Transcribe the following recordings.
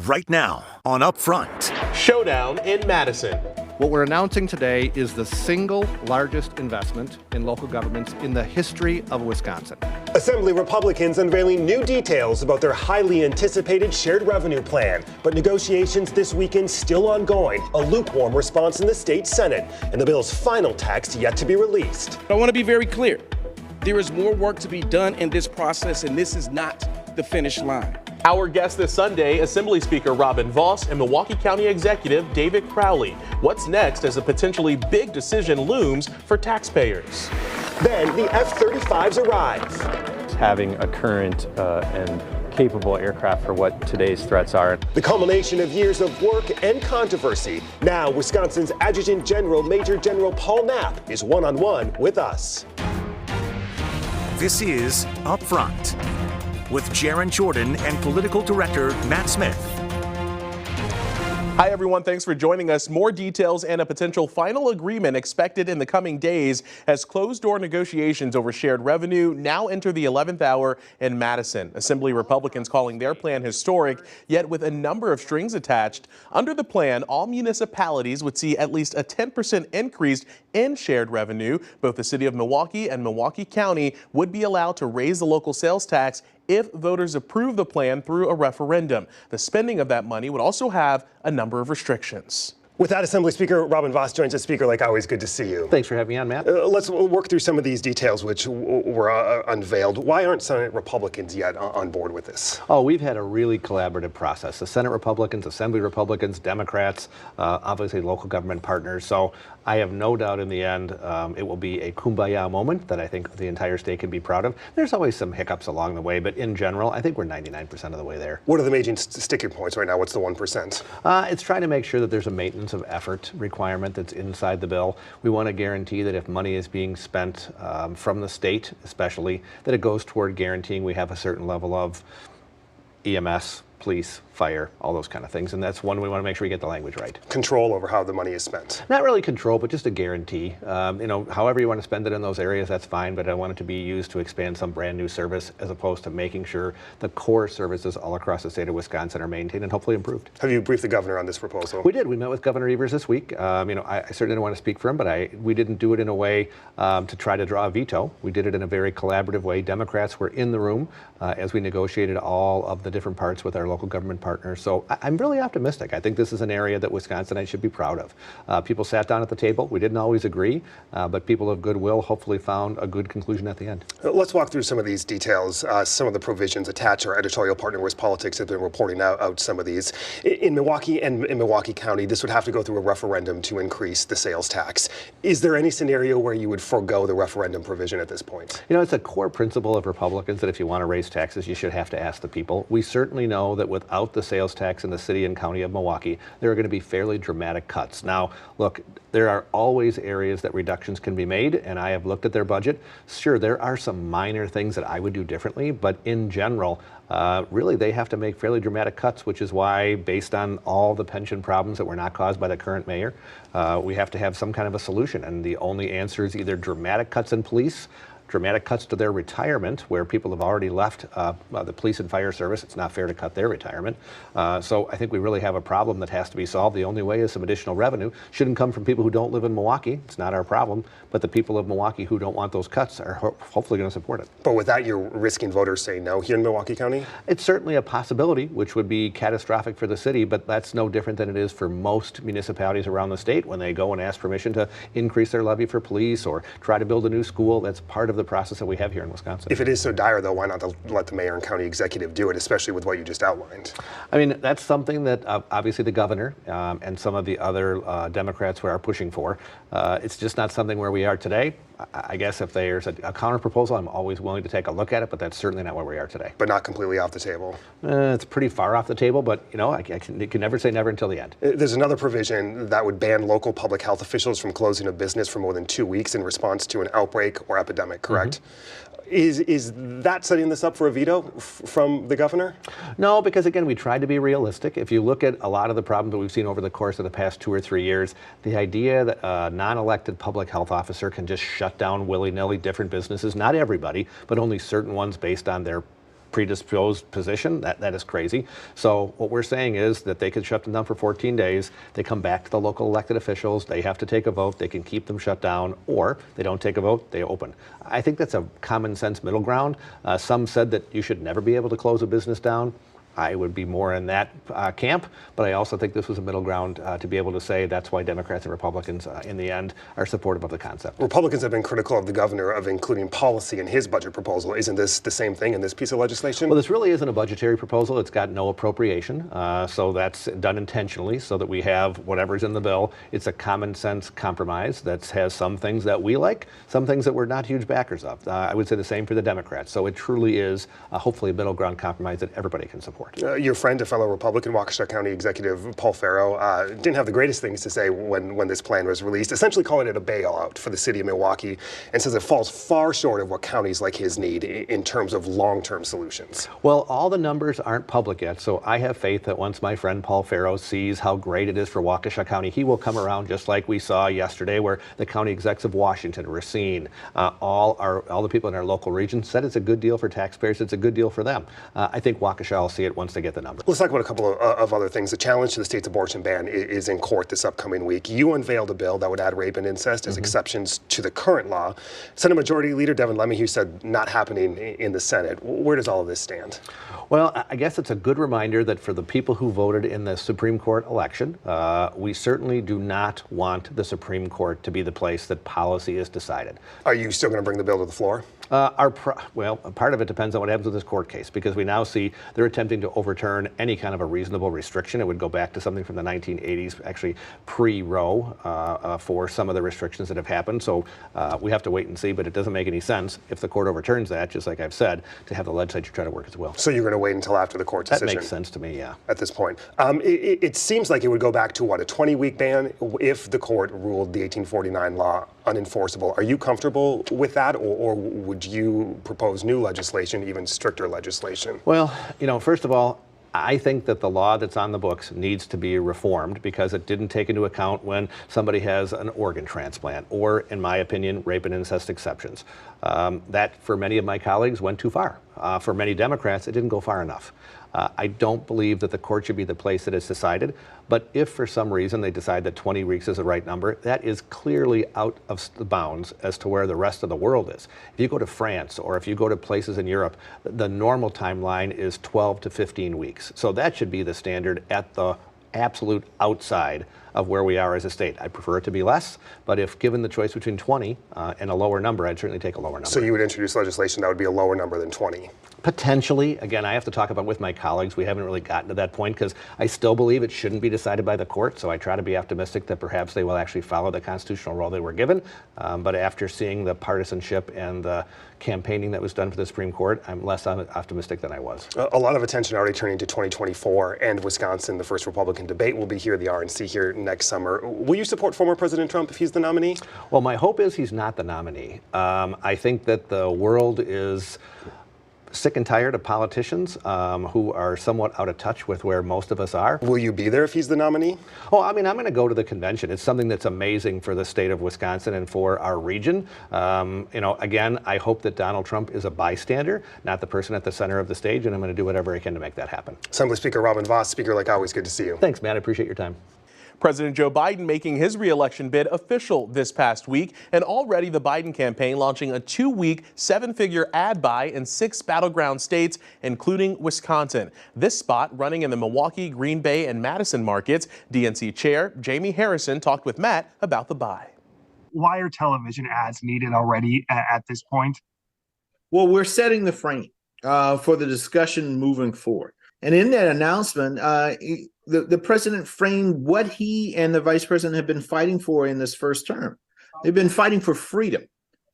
Right now on Upfront. Showdown in Madison. What we're announcing today is the single largest investment in local governments in the history of Wisconsin. Assembly Republicans unveiling new details about their highly anticipated shared revenue plan. But negotiations this weekend still ongoing. A lukewarm response in the state Senate, and the bill's final text yet to be released. I want to be very clear. There is more work to be done in this process, and this is not the finish line. Our guest this Sunday, Assembly Speaker Robin Vos and Milwaukee County Executive David Crowley. What's next as a potentially big decision looms for taxpayers? Then the F-35s arrive. Having a current and capable aircraft for what today's threats are. The culmination of years of work and controversy. Now Wisconsin's Adjutant General Major General Paul Knapp is one-on-one with us. This is Upfront with Jaron Jordan and Political Director Matt Smith. Hi, everyone. Thanks for joining us. More details and a potential final agreement expected in the coming days as closed-door negotiations over shared revenue now enter the 11th hour in Madison. Assembly Republicans calling their plan historic, yet with a number of strings attached. Under the plan, all municipalities would see at least a 10% increase in shared revenue. Both the city of Milwaukee and Milwaukee County would be allowed to raise the local sales tax if voters approve the plan through a referendum. The spending of that money would also have a number of restrictions. With that, Assembly Speaker Robin Vos joins us. Speaker, like always, good to see you. Thanks for having me on, Matt. Let's work through some of these details which were unveiled. Why aren't Senate Republicans yet on board with this? Oh, we've had a really collaborative process. The Senate Republicans, Assembly Republicans, Democrats, obviously local government partners. So I have no doubt in the end it will be a kumbaya moment that I think the entire state can be proud of. There's always some hiccups along the way, but in general, I think we're 99% of the way there. What are the major sticking points right now? What's the 1%? It's trying to make sure that there's a maintenance of effort requirement that's inside the bill. We want to guarantee that if money is being spent from the state, especially, that it goes toward guaranteeing we have a certain level of EMS, police, fire, all those kind of things. And that's one we want to make sure we get the language right. Control over how the money is spent. Not really control, but just a guarantee. However you want to spend it in those areas, that's fine, but I want it to be used to expand some brand new service as opposed to making sure the core services all across the state of Wisconsin are maintained and hopefully improved. Have you briefed the governor on this proposal? We did. We met with Governor Evers this week. I certainly don't want to speak for him, but we didn't do it in a way to try to draw a veto. We did it in a very collaborative way. Democrats were in the room as we negotiated all of the different parts with our local government partners. So I'm really optimistic. I think this is an area that Wisconsinites should be proud of. People sat down at the table. We didn't always agree, but people of goodwill hopefully found a good conclusion at the end. Let's walk through some of these details. Some of the provisions attached. Our editorial partner, WisPolitics, have been reporting out some of these. In Milwaukee and in Milwaukee County, this would have to go through a referendum to increase the sales tax. Is there any scenario where you would forego the referendum provision at this point? It's a core principle of Republicans that if you want to raise taxes, you should have to ask the people. We certainly know that without the sales tax in the city and county of Milwaukee, there are going to be fairly dramatic cuts. Now, look, there are always areas that reductions can be made, and I have looked at their budget. Sure, there are some minor things that I would do differently, but in general, really they have to make fairly dramatic cuts, which is why, based on all the pension problems that were not caused by the current mayor, we have to have some kind of a solution. And the only answer is either dramatic cuts in police, dramatic cuts to their retirement, where people have already left the police and fire service. It's not fair to cut their retirement. So I think we really have a problem that has to be solved. The only way is some additional revenue. Shouldn't come from people who don't live in Milwaukee. It's not our problem. But the people of Milwaukee who don't want those cuts are hopefully going to support it. But with that, you're risking voters saying no here in Milwaukee County? It's certainly a possibility, which would be catastrophic for the city, but that's no different than it is for most municipalities around the state when they go and ask permission to increase their levy for police or try to build a new school. That's part of the process that we have here in Wisconsin. If it is so dire, though, why not let the mayor and county executive do it, especially with what you just outlined? I mean, that's something that obviously the governor and some of the other Democrats are pushing for. It's just not something where we are today. I guess if there's a counter proposal, I'm always willing to take a look at it, but that's certainly not where we are today. But not completely off the table? It's pretty far off the table, but you can never say never until the end. There's another provision that would ban local public health officials from closing a business for more than 2 weeks in response to an outbreak or epidemic, correct? Mm-hmm. Is that setting this up for a veto from the governor? No, because again, we tried to be realistic. If you look at a lot of the problems that we've seen over the course of the past 2 or 3 years, the idea that a non-elected public health officer can just shut down willy-nilly different businesses, not everybody, but only certain ones based on their predisposed position. That is crazy. So what we're saying is that they could shut them down for 14 days. They come back to the local elected officials. They have to take a vote. They can keep them shut down, or they don't take a vote, they open. I think that's a common sense middle ground. Some said that you should never be able to close a business down. I would be more in that camp, but I also think this was a middle ground to be able to say that's why Democrats and Republicans in the end are supportive of the concept. Republicans have been critical of the governor of including policy in his budget proposal. Isn't this the same thing in this piece of legislation? Well, this really isn't a budgetary proposal. It's got no appropriation, so that's done intentionally so that we have whatever's in the bill. It's a common sense compromise that has some things that we like, some things that we're not huge backers of. I would say the same for the Democrats. So it truly is hopefully a middle ground compromise that everybody can support. Your friend, a fellow Republican, Waukesha County Executive Paul Farrow, didn't have the greatest things to say when this plan was released, essentially calling it a bailout for the city of Milwaukee, and says it falls far short of what counties like his need in terms of long-term solutions. Well, all the numbers aren't public yet, so I have faith that once my friend Paul Farrow sees how great it is for Waukesha County, he will come around just like we saw yesterday where the county execs of Washington, Racine, all the people in our local region said it's a good deal for taxpayers, it's a good deal for them. I think Waukesha will see it once they get the numbers. Let's talk about a couple of other things. The challenge to the state's abortion ban is in court this upcoming week. You unveiled a bill that would add rape and incest as exceptions to the current law. Senate Majority Leader Devin LeMahieu said not happening in the Senate. Where does all of this stand? Well, I guess it's a good reminder that for the people who voted in the Supreme Court election, we certainly do not want the Supreme Court to be the place that policy is decided. Are you still going to bring the bill to the floor? Well, part of it depends on what happens with this court case, because we now see they're attempting to overturn any kind of a reasonable restriction. It would go back to something from the 1980s, actually pre-Roe, for some of the restrictions that have happened. So we have to wait and see, but it doesn't make any sense if the court overturns that, just like I've said, to have the legislature try to work its will. So you're going to wait until after the court decision? That makes sense to me, yeah. At this point. It seems like it would go back to, what, a 20-week ban if the court ruled the 1849 law unenforceable. Are you comfortable with that, or would you propose new legislation, even stricter legislation? Well, first of all, I think that the law that's on the books needs to be reformed because it didn't take into account when somebody has an organ transplant or, in my opinion, rape and incest exceptions. That, for many of my colleagues, went too far. For many Democrats, it didn't go far enough. I don't believe that the court should be the place that it's decided, but if for some reason they decide that 20 weeks is the right number, that is clearly out of the bounds as to where the rest of the world is. If you go to France or if you go to places in Europe, the normal timeline is 12 to 15 weeks. So that should be the standard at the absolute outside of where we are as a state. I prefer it to be less, but if given the choice between 20 and a lower number, I'd certainly take a lower number. So you would introduce legislation that would be a lower number than 20? Potentially. Again, I have to talk about with my colleagues. We haven't really gotten to that point because I still believe it shouldn't be decided by the court. So I try to be optimistic that perhaps they will actually follow the constitutional role they were given. But after seeing the partisanship and the campaigning that was done for the Supreme Court, I'm less optimistic than I was. A lot of attention already turning to 2024 and Wisconsin. The first Republican debate will be here, the RNC here next summer. Will you support former President Trump if he's the nominee? Well, my hope is he's not the nominee. I think that the world is sick and tired of politicians who are somewhat out of touch with where most of us are. Will you be there if he's the nominee? Oh, I mean, I'm going to go to the convention. It's something that's amazing for the state of Wisconsin and for our region. Again, I hope that Donald Trump is a bystander, not the person at the center of the stage, and I'm going to do whatever I can to make that happen. Assembly Speaker Robin Vos, Speaker, like always, good to see you. Thanks, Matt. I appreciate your time. President Joe Biden making his re-election bid official this past week, and already the Biden campaign launching a 2-week, 7-figure ad buy in 6 battleground states, including Wisconsin. This spot running in the Milwaukee, Green Bay, and Madison markets. DNC Chair Jamie Harrison talked with Matt about the buy. Why are television ads needed already at this point? Well, we're setting the frame for the discussion moving forward. And in that announcement, the president framed what he and the vice president have been fighting for in this first term. They've been fighting for freedom,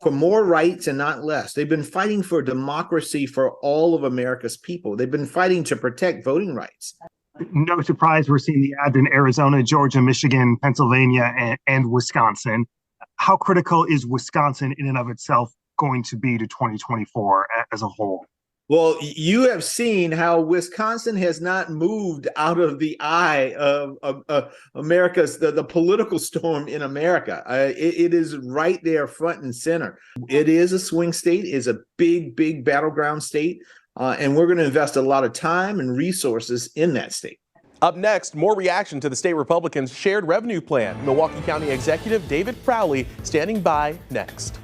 for more rights and not less. They've been fighting for democracy for all of America's people. They've been fighting to protect voting rights. No surprise, we're seeing the ads in Arizona, Georgia, Michigan, Pennsylvania, and Wisconsin. How critical is Wisconsin in and of itself going to be to 2024 as a whole? Well, you have seen how Wisconsin has not moved out of the eye of America's, the political storm in America. It is right there front and center. It is a swing state, is a big battleground state. and we're going to invest a lot of time and resources in that state. Up next, more reaction to the state Republicans' shared revenue plan. Milwaukee County Executive David Crowley standing by next.